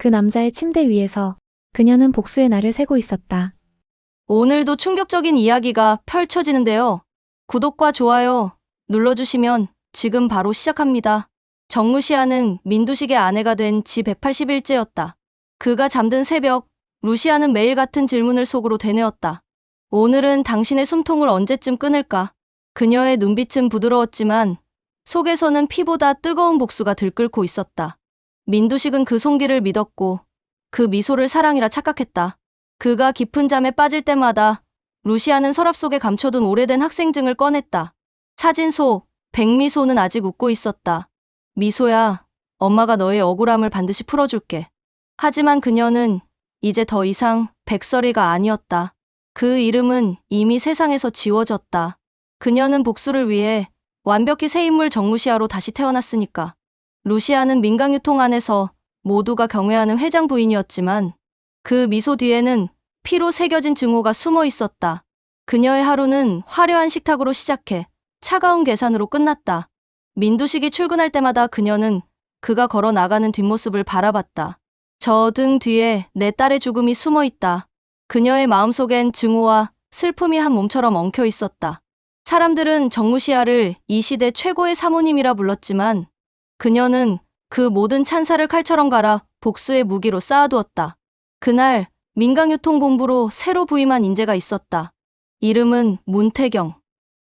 그 남자의 침대 위에서 그녀는 복수의 날을 세고 있었다. 오늘도 충격적인 이야기가 펼쳐지는데요. 구독과 좋아요 눌러주시면 지금 바로 시작합니다. 정루시아는 민두식의 아내가 된 지 180일째였다. 그가 잠든 새벽, 루시아는 매일 같은 질문을 속으로 되뇌었다. 오늘은 당신의 숨통을 언제쯤 끊을까? 그녀의 눈빛은 부드러웠지만 속에서는 피보다 뜨거운 복수가 들끓고 있었다. 민두식은 그 손길을 믿었고 그 미소를 사랑이라 착각했다. 그가 깊은 잠에 빠질 때마다 루시아는 서랍 속에 감춰둔 오래된 학생증을 꺼냈다. 사진 속 백미소는 아직 웃고 있었다. 미소야, 엄마가 너의 억울함을 반드시 풀어줄게. 하지만 그녀는 이제 더 이상 백설이가 아니었다. 그 이름은 이미 세상에서 지워졌다. 그녀는 복수를 위해 완벽히 새 인물 정루시아로 다시 태어났으니까. 루시아는 민강유통 안에서 모두가 경외하는 회장 부인이었지만 그 미소 뒤에는 피로 새겨진 증오가 숨어 있었다. 그녀의 하루는 화려한 식탁으로 시작해 차가운 계산으로 끝났다. 민두식이 출근할 때마다 그녀는 그가 걸어 나가는 뒷모습을 바라봤다. 저 등 뒤에 내 딸의 죽음이 숨어 있다. 그녀의 마음속엔 증오와 슬픔이 한 몸처럼 엉켜 있었다. 사람들은 정무시아를 이 시대 최고의 사모님이라 불렀지만 그녀는 그 모든 찬사를 칼처럼 갈아 복수의 무기로 쌓아두었다. 그날 민강유통본부로 새로 부임한 인재가 있었다. 이름은 문태경.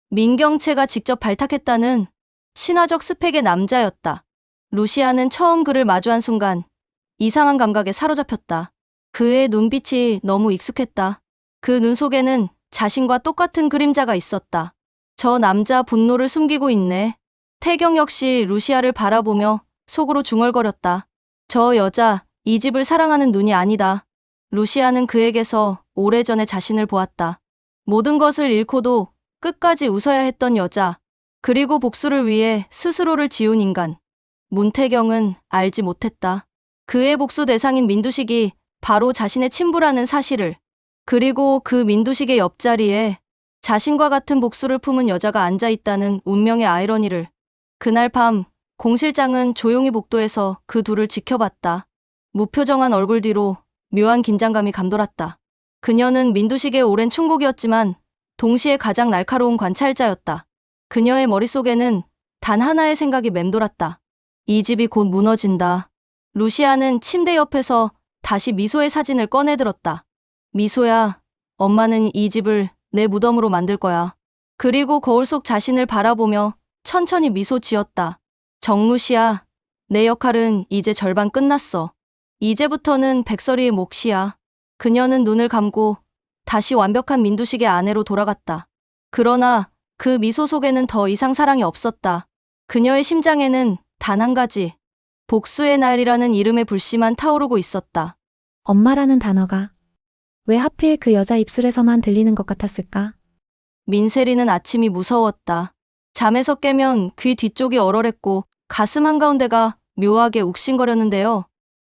민경채가 직접 발탁했다는 신화적 스펙의 남자였다. 루시아는 처음 그를 마주한 순간 이상한 감각에 사로잡혔다. 그의 눈빛이 너무 익숙했다. 그 눈 속에는 자신과 똑같은 그림자가 있었다. 저 남자 분노를 숨기고 있네. 태경 역시 루시아를 바라보며 속으로 중얼거렸다. 저 여자, 이 집을 사랑하는 눈이 아니다. 루시아는 그에게서 오래전에 자신을 보았다. 모든 것을 잃고도 끝까지 웃어야 했던 여자, 그리고 복수를 위해 스스로를 지운 인간. 문태경은 알지 못했다. 그의 복수 대상인 민두식이 바로 자신의 친부라는 사실을, 그리고 그 민두식의 옆자리에 자신과 같은 복수를 품은 여자가 앉아있다는 운명의 아이러니를. 그날 밤 공 실장은 조용히 복도에서 그 둘을 지켜봤다. 무표정한 얼굴 뒤로 묘한 긴장감이 감돌았다. 그녀는 민두식의 오랜 충곡이었지만 동시에 가장 날카로운 관찰자였다. 그녀의 머릿속에는 단 하나의 생각이 맴돌았다. 이 집이 곧 무너진다. 루시아는 침대 옆에서 다시 미소의 사진을 꺼내들었다. 미소야, 엄마는 이 집을 내 무덤으로 만들 거야. 그리고 거울 속 자신을 바라보며 천천히 미소 지었다. 정루시아, 내 역할은 이제 절반 끝났어. 이제부터는 백설이의 몫이야. 그녀는 눈을 감고 다시 완벽한 민두식의 아내로 돌아갔다. 그러나 그 미소 속에는 더 이상 사랑이 없었다. 그녀의 심장에는 단 한 가지, 복수의 날이라는 이름의 불씨만 타오르고 있었다. 엄마라는 단어가 왜 하필 그 여자 입술에서만 들리는 것 같았을까? 민세리는 아침이 무서웠다. 잠에서 깨면 귀 뒤쪽이 얼얼했고 가슴 한가운데가 묘하게 욱신거렸는데요.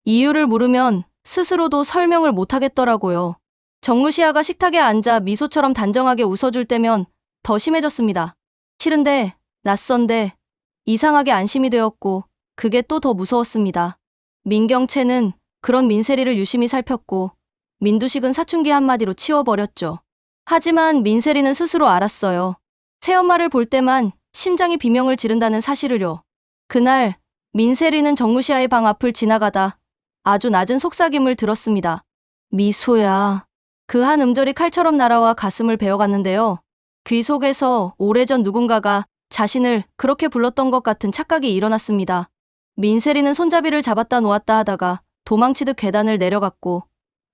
이유를 물으면 스스로도 설명을 못하겠더라고요. 정루시아가 식탁에 앉아 미소처럼 단정하게 웃어줄 때면 더 심해졌습니다. 싫은데, 낯선데, 이상하게 안심이 되었고 그게 또 더 무서웠습니다. 민경채는 그런 민세리를 유심히 살폈고 민두식은 사춘기 한마디로 치워버렸죠. 하지만 민세리는 스스로 알았어요. 새엄마를 볼 때만 심장이 비명을 지른다는 사실을요. 그날 민세리는 정루시아의 방 앞을 지나가다 아주 낮은 속삭임을 들었습니다. 미소야. 그 한 음절이 칼처럼 날아와 가슴을 베어갔는데요. 귀 속에서 오래전 누군가가 자신을 그렇게 불렀던 것 같은 착각이 일어났습니다. 민세리는 손잡이를 잡았다 놓았다 하다가 도망치듯 계단을 내려갔고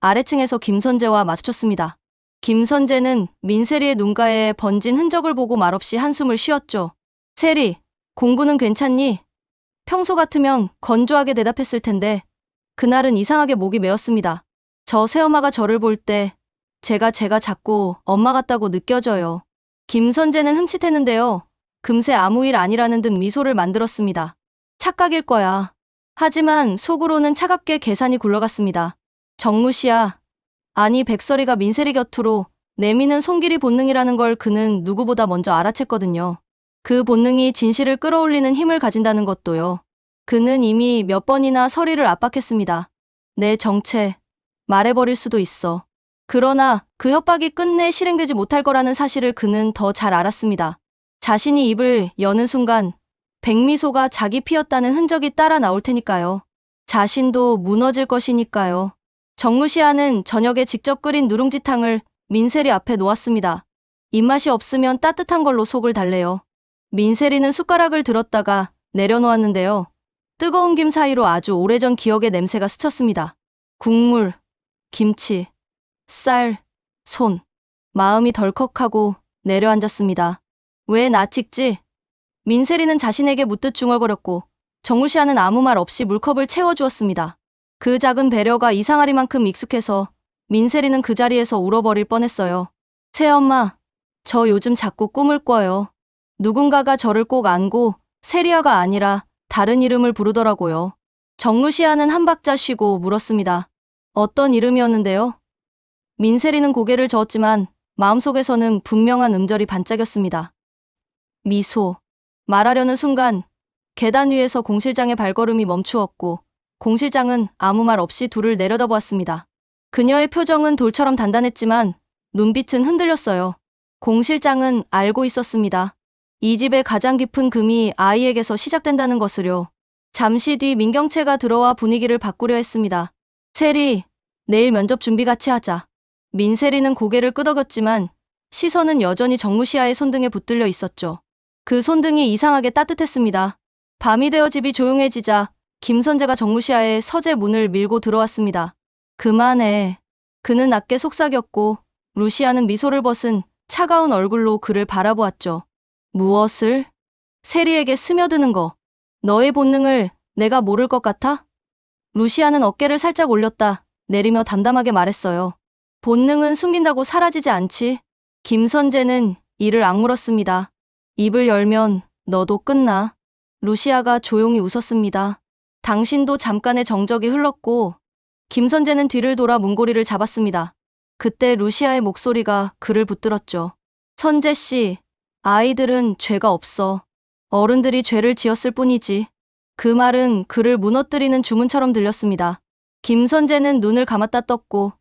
아래층에서 김선재와 마주쳤습니다. 김선재는 민세리의 눈가에 번진 흔적을 보고 말없이 한숨을 쉬었죠. 세리, 공부는 괜찮니? 평소 같으면 건조하게 대답했을 텐데 그날은 이상하게 목이 메었습니다. 저 새엄마가 저를 볼 때 제가 자꾸 엄마 같다고 느껴져요. 김선재는 흠칫했는데요. 금세 아무 일 아니라는 듯 미소를 만들었습니다. 착각일 거야. 하지만 속으로는 차갑게 계산이 굴러갔습니다. 정무시야. 아니 백설이가 민세리 곁으로 내미는 손길이 본능이라는 걸 그는 누구보다 먼저 알아챘거든요. 그 본능이 진실을 끌어올리는 힘을 가진다는 것도요. 그는 이미 몇 번이나 서리를 압박했습니다. 내 정체 말해버릴 수도 있어. 그러나 그 협박이 끝내 실행되지 못할 거라는 사실을 그는 더 잘 알았습니다. 자신이 입을 여는 순간 백미소가 자기 피었다는 흔적이 따라 나올 테니까요. 자신도 무너질 것이니까요. 정루시아는 저녁에 직접 끓인 누룽지탕을 민세리 앞에 놓았습니다. 입맛이 없으면 따뜻한 걸로 속을 달래요. 민세리는 숟가락을 들었다가 내려놓았는데요. 뜨거운 김 사이로 아주 오래전 기억의 냄새가 스쳤습니다. 국물, 김치, 쌀, 손. 마음이 덜컥하고 내려앉았습니다. 왜 나 찍지? 민세리는 자신에게 묻듯 중얼거렸고 정루시아는 아무 말 없이 물컵을 채워주었습니다. 그 작은 배려가 이상하리만큼 익숙해서 민세리는 그 자리에서 울어버릴 뻔했어요. 새엄마, 저 요즘 자꾸 꿈을 꿔요. 누군가가 저를 꼭 안고 세리아가 아니라 다른 이름을 부르더라고요. 정루시아는 한 박자 쉬고 물었습니다. 어떤 이름이었는데요? 민세리는 고개를 저었지만 마음속에서는 분명한 음절이 반짝였습니다. 미소. 말하려는 순간 계단 위에서 공 실장의 발걸음이 멈추었고 공 실장은 아무 말 없이 둘을 내려다보았습니다. 그녀의 표정은 돌처럼 단단했지만 눈빛은 흔들렸어요. 공 실장은 알고 있었습니다. 이 집의 가장 깊은 금이 아이에게서 시작된다는 것을요. 잠시 뒤 민경채가 들어와 분위기를 바꾸려 했습니다. 세리, 내일 면접 준비 같이 하자. 민세리는 고개를 끄덕였지만 시선은 여전히 정무시아의 손등에 붙들려 있었죠. 그 손등이 이상하게 따뜻했습니다. 밤이 되어 집이 조용해지자 김선재가 정무시아의 서재 문을 밀고 들어왔습니다. 그만해. 그는 낮게 속삭였고 루시아는 미소를 벗은 차가운 얼굴로 그를 바라보았죠. 무엇을? 세리에게 스며드는 거. 너의 본능을 내가 모를 것 같아? 루시아는 어깨를 살짝 올렸다 내리며 담담하게 말했어요. 본능은 숨긴다고 사라지지 않지. 김선재는 이를 악물었습니다. 입을 열면 너도 끝나. 루시아가 조용히 웃었습니다. 당신도 잠깐의 정적이 흘렀고 김선재는 뒤를 돌아 문고리를 잡았습니다. 그때 루시아의 목소리가 그를 붙들었죠. 선재 씨, 아이들은 죄가 없어. 어른들이 죄를 지었을 뿐이지. 그 말은 그를 무너뜨리는 주문처럼 들렸습니다. 김선재는 눈을 감았다 떴고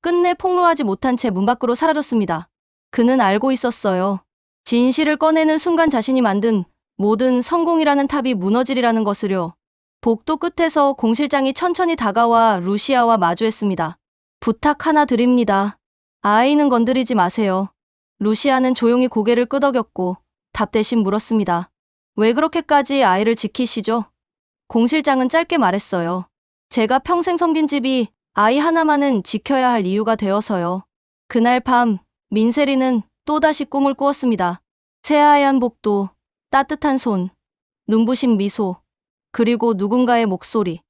끝내 폭로하지 못한 채 문 밖으로 사라졌습니다. 그는 알고 있었어요. 진실을 꺼내는 순간 자신이 만든 모든 성공이라는 탑이 무너지리라는 것을요. 복도 끝에서 공 실장이 천천히 다가와 루시아와 마주했습니다. 부탁 하나 드립니다. 아이는 건드리지 마세요. 루시아는 조용히 고개를 끄덕였고 답 대신 물었습니다. 왜 그렇게까지 아이를 지키시죠? 공 실장은 짧게 말했어요. 제가 평생 섬긴 집이 아이 하나만은 지켜야 할 이유가 되어서요. 그날 밤 민세리는 또다시 꿈을 꾸었습니다. 새하얀 복도, 따뜻한 손, 눈부신 미소, 그리고 누군가의 목소리.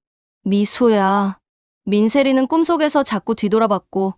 미소야. 민세리는 꿈속에서 자꾸 뒤돌아봤고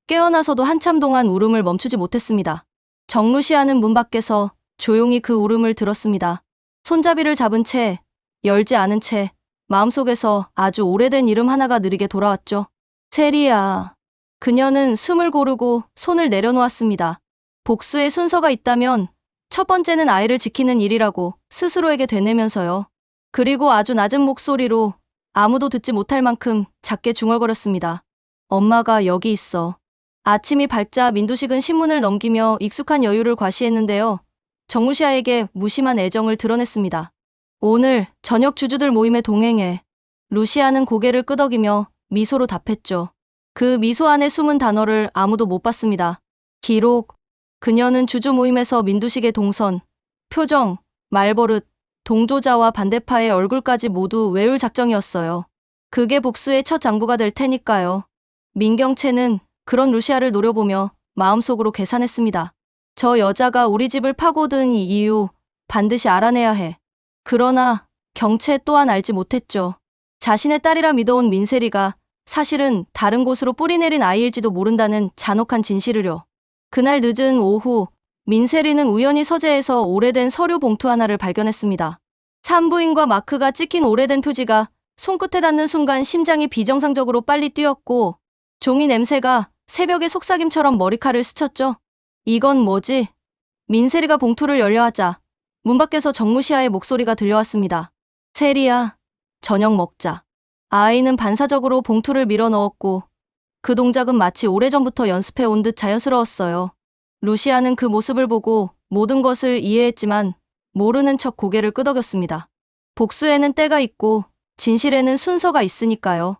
깨어나서도 한참 동안 울음을 멈추지 못했습니다. 정루시아는 문 밖에서 조용히 그 울음을 들었습니다. 손잡이를 잡은 채, 열지 않은 채 마음속에서 아주 오래된 이름 하나가 느리게 돌아왔죠. 세리야. 그녀는 숨을 고르고 손을 내려놓았습니다. 복수의 순서가 있다면 첫 번째는 아이를 지키는 일이라고 스스로에게 되뇌면서요. 그리고 아주 낮은 목소리로 아무도 듣지 못할 만큼 작게 중얼거렸습니다. 엄마가 여기 있어. 아침이 밝자 민두식은 신문을 넘기며 익숙한 여유를 과시했는데요. 정루시아에게 무심한 애정을 드러냈습니다. 오늘 저녁 주주들 모임에 동행해. 루시아는 고개를 끄덕이며 미소로 답했죠. 그 미소 안에 숨은 단어를 아무도 못 봤습니다. 기록. 그녀는 주주 모임에서 민두식의 동선, 표정, 말버릇, 동조자와 반대파의 얼굴까지 모두 외울 작정이었어요. 그게 복수의 첫 장부가 될 테니까요. 민경채는 그런 루시아를 노려보며 마음속으로 계산했습니다. 저 여자가 우리 집을 파고든 이 이유 반드시 알아내야 해. 그러나 경채 또한 알지 못했죠. 자신의 딸이라 믿어온 민세리가 사실은 다른 곳으로 뿌리내린 아이일지도 모른다는 잔혹한 진실을요. 그날 늦은 오후 민세리는 우연히 서재에서 오래된 서류 봉투 하나를 발견했습니다. 산부인과 마크가 찍힌 오래된 표지가 손끝에 닿는 순간 심장이 비정상적으로 빨리 뛰었고 종이 냄새가 새벽의 속삭임처럼 머리카락을 스쳤죠. 이건 뭐지? 민세리가 봉투를 열려하자 문 밖에서 정무시아의 목소리가 들려왔습니다. 세리야, 저녁 먹자. 아이는 반사적으로 봉투를 밀어 넣었고 그 동작은 마치 오래전부터 연습해 온 듯 자연스러웠어요. 루시아는 그 모습을 보고 모든 것을 이해했지만 모르는 척 고개를 끄덕였습니다. 복수에는 때가 있고 진실에는 순서가 있으니까요.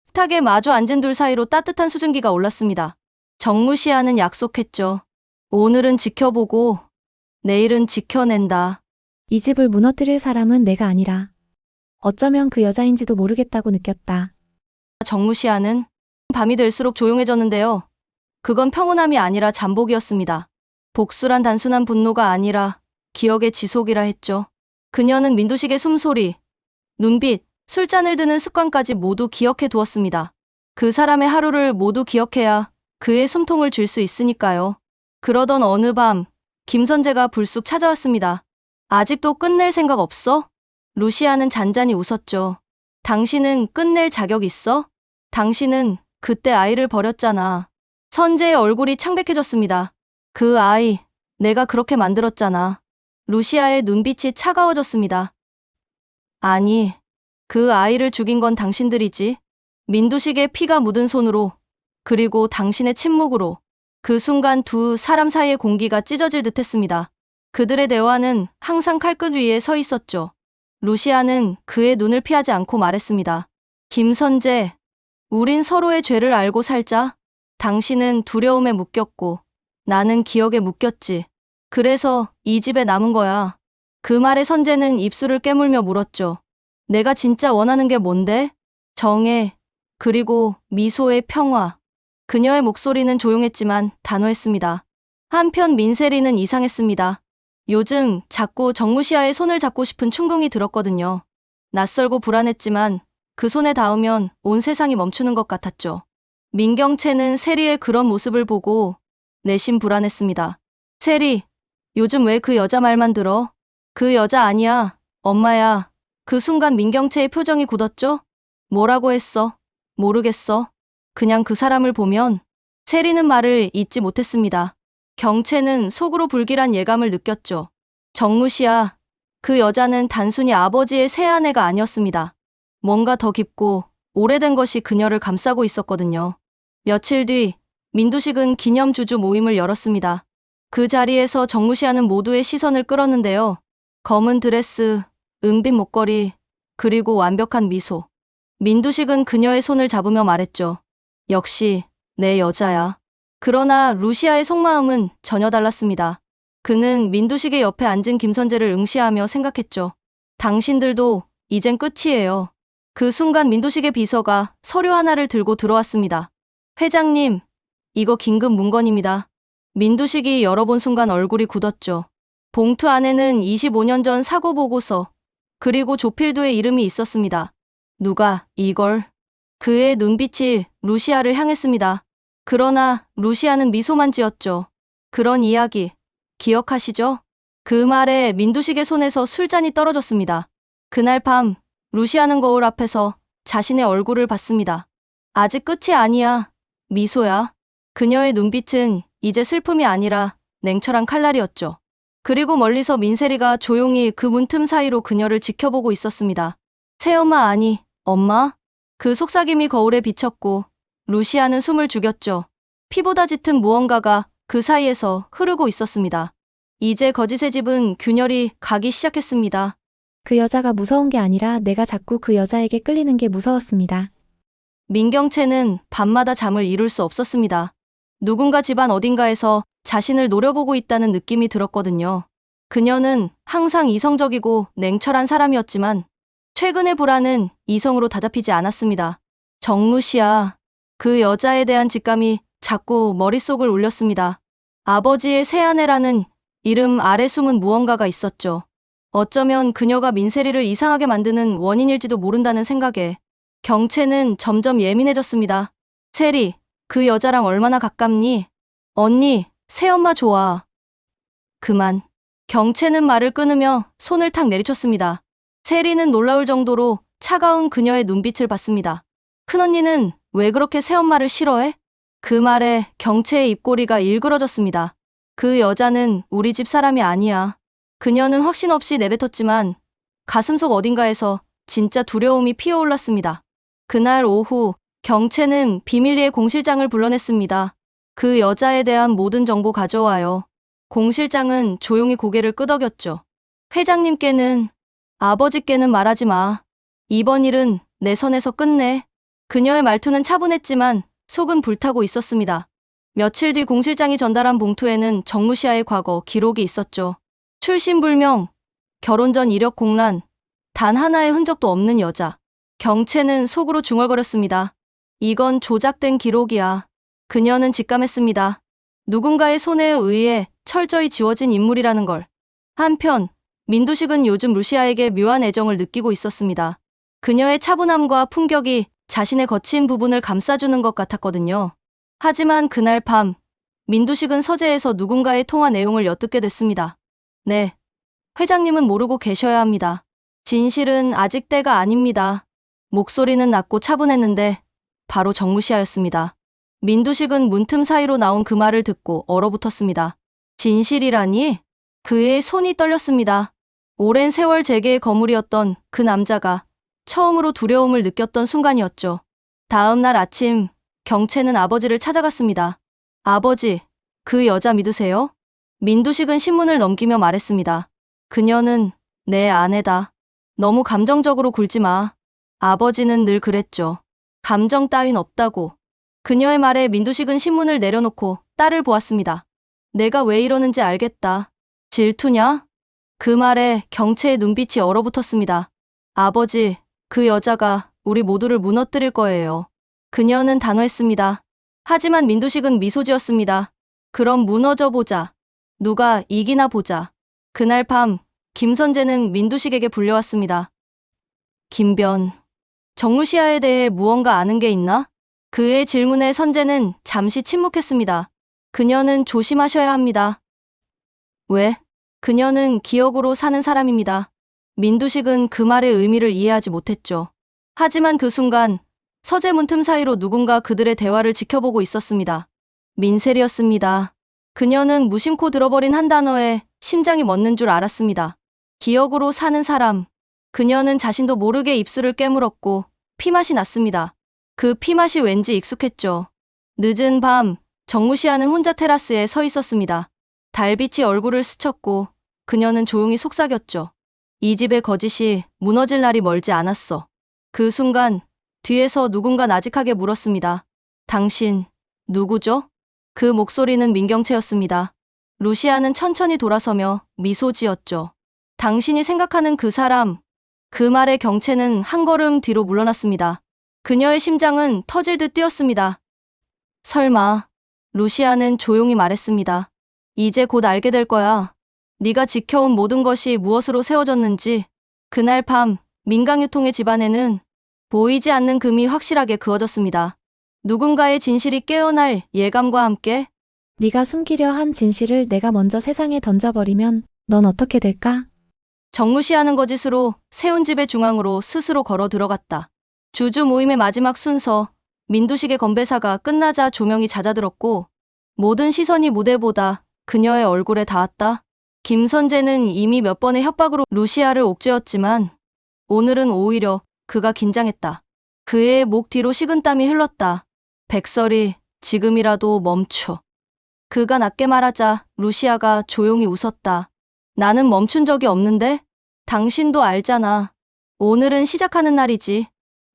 식탁에 마주 앉은 둘 사이로 따뜻한 수증기가 올랐습니다. 정무시아는 약속했죠. 오늘은 지켜보고 내일은 지켜낸다. 이 집을 무너뜨릴 사람은 내가 아니라 어쩌면 그 여자인지도 모르겠다고 느꼈다. 정무시아는 밤이 될수록 조용해졌는데요. 그건 평온함이 아니라 잠복이었습니다. 복수란 단순한 분노가 아니라 기억의 지속이라 했죠. 그녀는 민두식의 숨소리, 눈빛, 술잔을 드는 습관까지 모두 기억해 두었습니다. 그 사람의 하루를 모두 기억해야 그의 숨통을 줄 수 있으니까요. 그러던 어느 밤, 김선재가 불쑥 찾아왔습니다. 아직도 끝낼 생각 없어? 루시아는 잔잔히 웃었죠. 당신은 끝낼 자격 있어? 당신은 그때 아이를 버렸잖아. 선재의 얼굴이 창백해졌습니다. 그 아이, 내가 그렇게 만들었잖아. 루시아의 눈빛이 차가워졌습니다. 아니, 그 아이를 죽인 건 당신들이지. 민두식의 피가 묻은 손으로, 그리고 당신의 침묵으로. 그 순간 두 사람 사이의 공기가 찢어질 듯 했습니다. 그들의 대화는 항상 칼끝 위에 서 있었죠. 루시아는 그의 눈을 피하지 않고 말했습니다. 김선재, 우린 서로의 죄를 알고 살자. 당신은 두려움에 묶였고 나는 기억에 묶였지. 그래서 이 집에 남은 거야. 그 말에 선재는 입술을 깨물며 물었죠. 내가 진짜 원하는 게 뭔데? 정의, 그리고 미소의 평화. 그녀의 목소리는 조용했지만 단호했습니다. 한편 민세리는 이상했습니다. 요즘 자꾸 정무시아의 손을 잡고 싶은 충동이 들었거든요. 낯설고 불안했지만 그 손에 닿으면 온 세상이 멈추는 것 같았죠. 민경채는 세리의 그런 모습을 보고 내심 불안했습니다. 세리, 요즘 왜 그 여자 말만 들어? 그 여자 아니야, 엄마야. 그 순간 민경채의 표정이 굳었죠? 뭐라고 했어? 모르겠어. 그냥 그 사람을 보면. 세리는 말을 잇지 못했습니다. 경채는 속으로 불길한 예감을 느꼈죠. 정무시아, 그 여자는 단순히 아버지의 새 아내가 아니었습니다. 뭔가 더 깊고 오래된 것이 그녀를 감싸고 있었거든요. 며칠 뒤 민두식은 기념 주주 모임을 열었습니다. 그 자리에서 정무시아는 모두의 시선을 끌었는데요. 검은 드레스, 은빛 목걸이, 그리고 완벽한 미소. 민두식은 그녀의 손을 잡으며 말했죠. 역시 내 여자야. 그러나 루시아의 속마음은 전혀 달랐습니다. 그는 민두식의 옆에 앉은 김선재를 응시하며 생각했죠. 당신들도 이젠 끝이에요. 그 순간 민두식의 비서가 서류 하나를 들고 들어왔습니다. 회장님, 이거 긴급 문건입니다. 민두식이 열어본 순간 얼굴이 굳었죠. 봉투 안에는 25년 전 사고 보고서, 그리고 조필도의 이름이 있었습니다. 누가 이걸? 그의 눈빛이 루시아를 향했습니다. 그러나 루시아는 미소만 지었죠. 그런 이야기 기억하시죠? 그 말에 민두식의 손에서 술잔이 떨어졌습니다. 그날 밤 루시아는 거울 앞에서 자신의 얼굴을 봤습니다. 아직 끝이 아니야. 미소야. 그녀의 눈빛은 이제 슬픔이 아니라 냉철한 칼날이었죠. 그리고 멀리서 민세리가 조용히 그 문틈 사이로 그녀를 지켜보고 있었습니다. 새엄마 아니, 엄마? 그 속삭임이 거울에 비쳤고 루시아는 숨을 죽였죠. 피보다 짙은 무언가가 그 사이에서 흐르고 있었습니다. 이제 거짓의 집은 균열이 가기 시작했습니다. 그 여자가 무서운 게 아니라 내가 자꾸 그 여자에게 끌리는 게 무서웠습니다. 민경채는 밤마다 잠을 이룰 수 없었습니다. 누군가 집안 어딘가에서 자신을 노려보고 있다는 느낌이 들었거든요. 그녀는 항상 이성적이고 냉철한 사람이었지만 최근의 불안은 이성으로 다잡히지 않았습니다. 정루시아, 그 여자에 대한 직감이 자꾸 머릿속을 울렸습니다. 아버지의 새아내라는 이름 아래 숨은 무언가가 있었죠. 어쩌면 그녀가 민세리를 이상하게 만드는 원인일지도 모른다는 생각에 경채는 점점 예민해졌습니다. 세리, 그 여자랑 얼마나 가깝니? 언니, 새엄마 좋아. 그만. 경채는 말을 끊으며 손을 탁 내리쳤습니다. 세리는 놀라울 정도로 차가운 그녀의 눈빛을 봤습니다. 큰언니는 왜 그렇게 새엄마를 싫어해? 그 말에 경채의 입꼬리가 일그러졌습니다. 그 여자는 우리 집 사람이 아니야. 그녀는 확신 없이 내뱉었지만 가슴속 어딘가에서 진짜 두려움이 피어올랐습니다. 그날 오후 경채는 비밀리에 공 실장을 불러냈습니다. 그 여자에 대한 모든 정보 가져와요. 공 실장은 조용히 고개를 끄덕였죠. 회장님께는, 아버지께는 말하지 마. 이번 일은 내 선에서 끝내. 그녀의 말투는 차분했지만 속은 불타고 있었습니다. 며칠 뒤 공 실장이 전달한 봉투에는 정무시아의 과거 기록이 있었죠. 출신불명, 결혼 전 이력 공란, 단 하나의 흔적도 없는 여자. 경채는 속으로 중얼거렸습니다. 이건 조작된 기록이야. 그녀는 직감했습니다. 누군가의 손에 의해 철저히 지워진 인물이라는 걸. 한편 민두식은 요즘 루시아에게 묘한 애정을 느끼고 있었습니다. 그녀의 차분함과 품격이 자신의 거친 부분을 감싸주는 것 같았거든요. 하지만 그날 밤 민두식은 서재에서 누군가의 통화 내용을 엿듣게 됐습니다. 네, 회장님은 모르고 계셔야 합니다. 진실은 아직 때가 아닙니다. 목소리는 낮고 차분했는데 바로 정무시아였습니다. 민두식은 문틈 사이로 나온 그 말을 듣고 얼어붙었습니다. 진실이라니? 그의 손이 떨렸습니다. 오랜 세월 재계의 거물이었던 그 남자가 처음으로 두려움을 느꼈던 순간이었죠. 다음 날 아침, 경채는 아버지를 찾아갔습니다. 아버지, 그 여자 믿으세요? 민두식은 신문을 넘기며 말했습니다. 그녀는 내 아내다. 너무 감정적으로 굴지 마. 아버지는 늘 그랬죠. 감정 따윈 없다고. 그녀의 말에 민두식은 신문을 내려놓고 딸을 보았습니다. 내가 왜 이러는지 알겠다. 질투냐? 그 말에 경채의 눈빛이 얼어붙었습니다. 아버지, 그 여자가 우리 모두를 무너뜨릴 거예요. 그녀는 단호했습니다. 하지만 민두식은 미소 지었습니다. 그럼 무너져 보자. 누가 이기나 보자. 그날 밤 김선재는 민두식에게 불려왔습니다. 김변, 정루시아에 대해 무언가 아는 게 있나? 그의 질문에 선재는 잠시 침묵했습니다. 그녀는 조심하셔야 합니다. 왜? 그녀는 기억으로 사는 사람입니다. 민두식은 그 말의 의미를 이해하지 못했죠. 하지만 그 순간 서재 문틈 사이로 누군가 그들의 대화를 지켜보고 있었습니다. 민셀이었습니다. 그녀는 무심코 들어버린 한 단어에 심장이 멎는 줄 알았습니다. 기억으로 사는 사람. 그녀는 자신도 모르게 입술을 깨물었고 피맛이 났습니다. 그 피맛이 왠지 익숙했죠. 늦은 밤, 정무시아는 혼자 테라스에 서 있었습니다. 달빛이 얼굴을 스쳤고 그녀는 조용히 속삭였죠. 이 집의 거짓이 무너질 날이 멀지 않았어. 그 순간 뒤에서 누군가 나직하게 물었습니다. 당신, 누구죠? 그 목소리는 민경채였습니다. 루시아는 천천히 돌아서며 미소 지었죠. 당신이 생각하는 그 사람. 그 말에 경채는 한 걸음 뒤로 물러났습니다. 그녀의 심장은 터질 듯 뛰었습니다. 설마. 루시아는 조용히 말했습니다. 이제 곧 알게 될 거야. 네가 지켜온 모든 것이 무엇으로 세워졌는지. 그날 밤 민강유통의 집안에는 보이지 않는 금이 확실하게 그어졌습니다. 누군가의 진실이 깨어날 예감과 함께. 네가 숨기려 한 진실을 내가 먼저 세상에 던져버리면 넌 어떻게 될까? 정무시하는 거짓으로 세운 집의 중앙으로 스스로 걸어 들어갔다. 주주 모임의 마지막 순서, 민두식의 건배사가 끝나자 조명이 잦아들었고 모든 시선이 무대보다 그녀의 얼굴에 닿았다. 김선재는 이미 몇 번의 협박으로 루시아를 옥죄었지만 오늘은 오히려 그가 긴장했다. 그의 목 뒤로 식은땀이 흘렀다. 백설이, 지금이라도 멈춰. 그가 낮게 말하자 루시아가 조용히 웃었다. 나는 멈춘 적이 없는데? 당신도 알잖아. 오늘은 시작하는 날이지.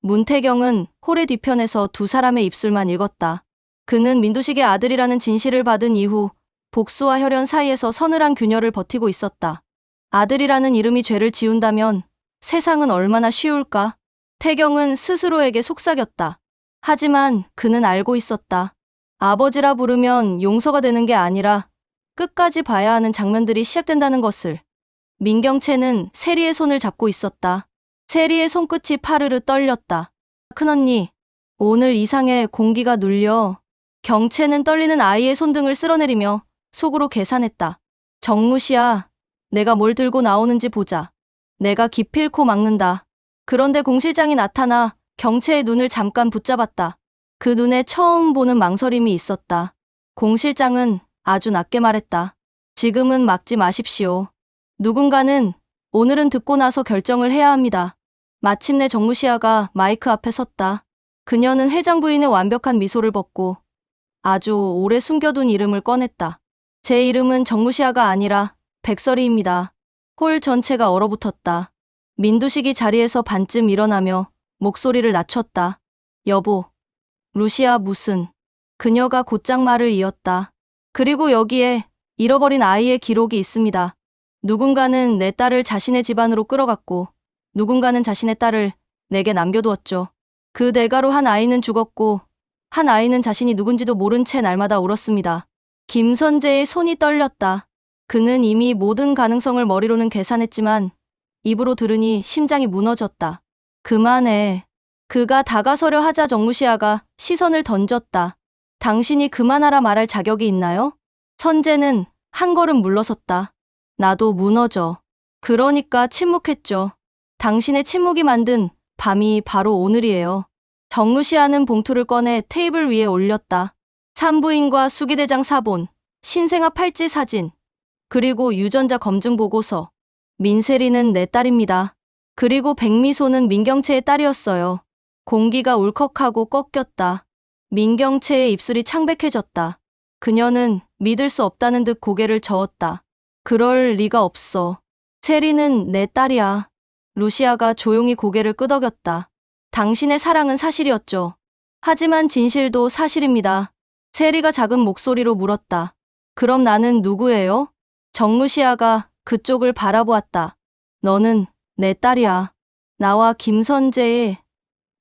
문태경은 홀의 뒤편에서 두 사람의 입술만 읽었다. 그는 민두식의 아들이라는 진실을 받은 이후 복수와 혈연 사이에서 서늘한 균열을 버티고 있었다. 아들이라는 이름이 죄를 지운다면 세상은 얼마나 쉬울까? 태경은 스스로에게 속삭였다. 하지만 그는 알고 있었다. 아버지라 부르면 용서가 되는 게 아니라 끝까지 봐야 하는 장면들이 시작된다는 것을. 민경채는 세리의 손을 잡고 있었다. 세리의 손끝이 파르르 떨렸다. 큰언니, 오늘 이상해. 공기가 눌려. 경채는 떨리는 아이의 손등을 쓸어내리며 속으로 계산했다. 정무시야, 내가 뭘 들고 나오는지 보자. 내가 기필코 막는다. 그런데 공 실장이 나타나 경채의 눈을 잠깐 붙잡았다. 그 눈에 처음 보는 망설임이 있었다. 공 실장은 아주 낮게 말했다. 지금은 막지 마십시오. 누군가는 오늘은 듣고 나서 결정을 해야 합니다. 마침내 정무시아가 마이크 앞에 섰다. 그녀는 회장 부인의 완벽한 미소를 벗고 아주 오래 숨겨둔 이름을 꺼냈다. 제 이름은 정무시아가 아니라 백설이입니다. 홀 전체가 얼어붙었다. 민두식이 자리에서 반쯤 일어나며 목소리를 낮췄다. 여보, 루시아 무슨. 그녀가 곧장 말을 이었다. 그리고 여기에 잃어버린 아이의 기록이 있습니다. 누군가는 내 딸을 자신의 집안으로 끌어갔고 누군가는 자신의 딸을 내게 남겨두었죠. 그 대가로 한 아이는 죽었고 한 아이는 자신이 누군지도 모른 채 날마다 울었습니다. 김선재의 손이 떨렸다. 그는 이미 모든 가능성을 머리로는 계산했지만 입으로 들으니 심장이 무너졌다. 그만해. 그가 다가서려 하자 정무시아가 시선을 던졌다. 당신이 그만하라 말할 자격이 있나요? 선재는 한 걸음 물러섰다. 나도 무너져. 그러니까 침묵했죠. 당신의 침묵이 만든 밤이 바로 오늘이에요. 정무시아는 봉투를 꺼내 테이블 위에 올렸다. 산부인과 수기대장 사본, 신생아 팔찌 사진, 그리고 유전자 검증 보고서. 민세리는 내 딸입니다. 그리고 백미소는 민경채의 딸이었어요. 공기가 울컥하고 꺾였다. 민경채의 입술이 창백해졌다. 그녀는 믿을 수 없다는 듯 고개를 저었다. 그럴 리가 없어. 세리는 내 딸이야. 루시아가 조용히 고개를 끄덕였다. 당신의 사랑은 사실이었죠. 하지만 진실도 사실입니다. 세리가 작은 목소리로 물었다. 그럼 나는 누구예요? 정루시아가 그쪽을 바라보았다. 너는 내 딸이야. 나와 김선재의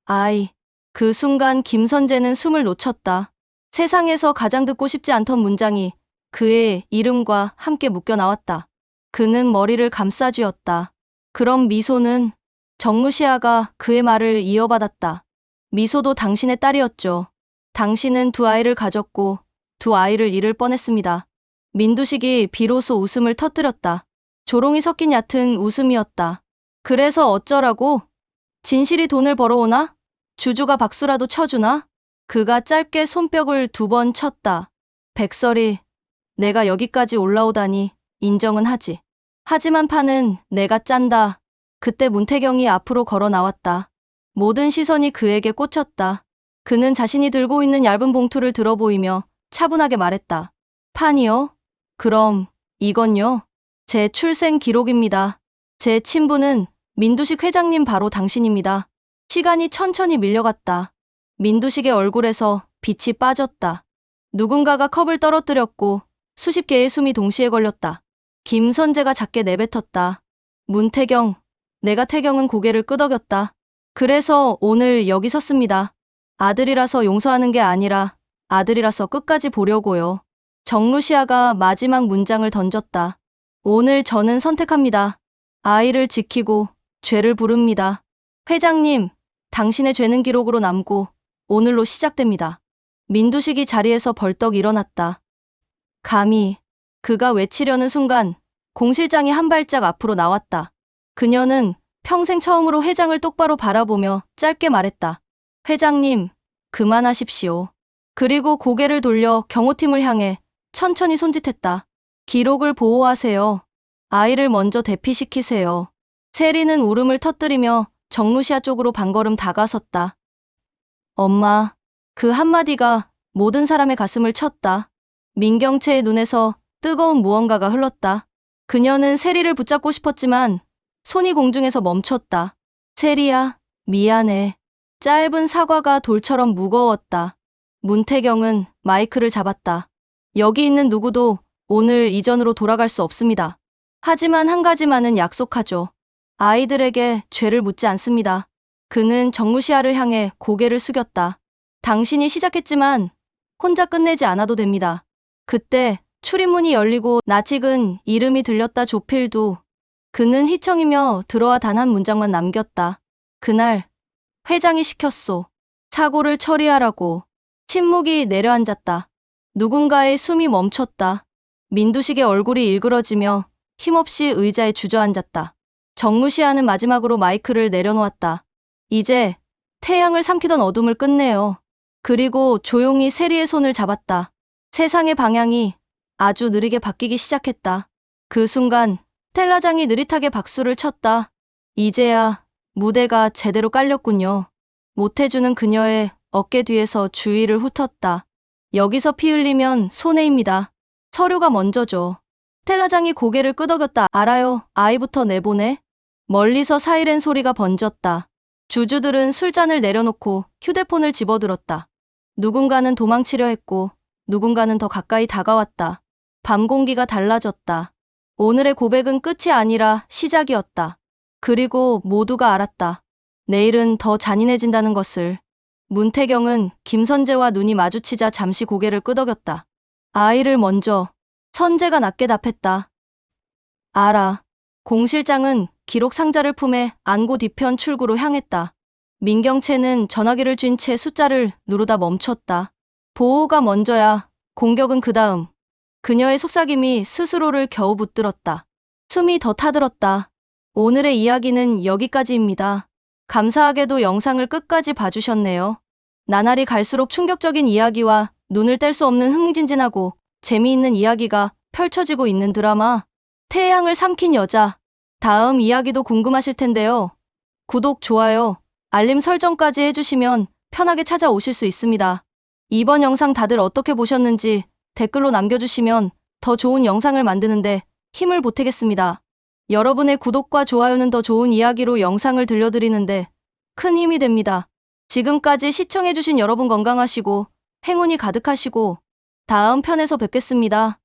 아이. 그 순간 김선재는 숨을 놓쳤다. 세상에서 가장 듣고 싶지 않던 문장이 그의 이름과 함께 묶여 나왔다. 그는 머리를 감싸쥐었다. 그럼 미소는? 정루시아가 그의 말을 이어받았다. 미소도 당신의 딸이었죠. 당신은 두 아이를 가졌고 두 아이를 잃을 뻔했습니다. 민두식이 비로소 웃음을 터뜨렸다. 조롱이 섞인 얕은 웃음이었다. 그래서 어쩌라고? 진실이 돈을 벌어오나? 주주가 박수라도 쳐주나? 그가 짧게 손뼉을 2번 쳤다. 백설이, 내가 여기까지 올라오다니 인정은 하지. 하지만 판은 내가 짠다. 그때 문태경이 앞으로 걸어 나왔다. 모든 시선이 그에게 꽂혔다. 그는 자신이 들고 있는 얇은 봉투를 들어 보이며 차분하게 말했다. 판이요? 그럼 이건요? 제 출생 기록입니다. 제 친부는 민두식 회장님 바로 당신입니다. 시간이 천천히 밀려갔다. 민두식의 얼굴에서 빛이 빠졌다. 누군가가 컵을 떨어뜨렸고 수십 개의 숨이 동시에 걸렸다. 김선재가 작게 내뱉었다. 문태경, 내가 태경은 고개를 끄덕였다. 그래서 오늘 여기 섰습니다. 아들이라서 용서하는 게 아니라 아들이라서 끝까지 보려고요. 정루시아가 마지막 문장을 던졌다. 오늘 저는 선택합니다. 아이를 지키고 죄를 부릅니다. 회장님, 당신의 죄는 기록으로 남고 오늘로 시작됩니다. 민두식이 자리에서 벌떡 일어났다. 감히. 그가 외치려는 순간 공 실장이 한 발짝 앞으로 나왔다. 그녀는 평생 처음으로 회장을 똑바로 바라보며 짧게 말했다. 회장님, 그만하십시오. 그리고 고개를 돌려 경호팀을 향해 천천히 손짓했다. 기록을 보호하세요. 아이를 먼저 대피시키세요. 세리는 울음을 터뜨리며 정루시아 쪽으로 반걸음 다가섰다. 엄마, 그 한마디가 모든 사람의 가슴을 쳤다. 민경채의 눈에서 뜨거운 무언가가 흘렀다. 그녀는 세리를 붙잡고 싶었지만 손이 공중에서 멈췄다. 세리야, 미안해. 짧은 사과가 돌처럼 무거웠다. 문태경은 마이크를 잡았다. 여기 있는 누구도 오늘 이전으로 돌아갈 수 없습니다. 하지만 한 가지만은 약속하죠. 아이들에게 죄를 묻지 않습니다. 그는 정무시아를 향해 고개를 숙였다. 당신이 시작했지만 혼자 끝내지 않아도 됩니다. 그때 출입문이 열리고 낯익은 이름이 들렸다. 조필두. 그는 휘청이며 들어와 단 한 문장만 남겼다. 그날 회장이 시켰소. 사고를 처리하라고. 침묵이 내려앉았다. 누군가의 숨이 멈췄다. 민두식의 얼굴이 일그러지며 힘없이 의자에 주저앉았다. 정무시아는 마지막으로 마이크를 내려놓았다. 이제 태양을 삼키던 어둠을 끝내요. 그리고 조용히 세리의 손을 잡았다. 세상의 방향이 아주 느리게 바뀌기 시작했다. 그 순간 텔라장이 느릿하게 박수를 쳤다. 이제야 무대가 제대로 깔렸군요. 못해주는 그녀의 어깨 뒤에서 주위를 훑었다. 여기서 피 흘리면 손해입니다. 서류가 먼저죠. 스텔라장이 고개를 끄덕였다. 알아요. 아이부터 내보내. 멀리서 사이렌 소리가 번졌다. 주주들은 술잔을 내려놓고 휴대폰을 집어들었다. 누군가는 도망치려 했고 누군가는 더 가까이 다가왔다. 밤 공기가 달라졌다. 오늘의 고백은 끝이 아니라 시작이었다. 그리고 모두가 알았다. 내일은 더 잔인해진다는 것을. 문태경은 김선재와 눈이 마주치자 잠시 고개를 끄덕였다. 아이를 먼저. 선재가 낮게 답했다. 알아. 공 실장은 기록 상자를 품에 안고 뒤편 출구로 향했다. 민경채는 전화기를 쥔 채 숫자를 누르다 멈췄다. 보호가 먼저야. 공격은 그 다음. 그녀의 속삭임이 스스로를 겨우 붙들었다. 숨이 더 타들었다. 오늘의 이야기는 여기까지입니다. 감사하게도 영상을 끝까지 봐주셨네요. 나날이 갈수록 충격적인 이야기와 눈을 뗄 수 없는 흥진진하고 재미있는 이야기가 펼쳐지고 있는 드라마 태양을 삼킨 여자. 다음 이야기도 궁금하실 텐데요. 구독, 좋아요, 알림 설정까지 해주시면 편하게 찾아오실 수 있습니다. 이번 영상 다들 어떻게 보셨는지 댓글로 남겨주시면 더 좋은 영상을 만드는데 힘을 보태겠습니다. 여러분의 구독과 좋아요는 더 좋은 이야기로 영상을 들려드리는데 큰 힘이 됩니다. 지금까지 시청해주신 여러분 건강하시고 행운이 가득하시고 다음 편에서 뵙겠습니다.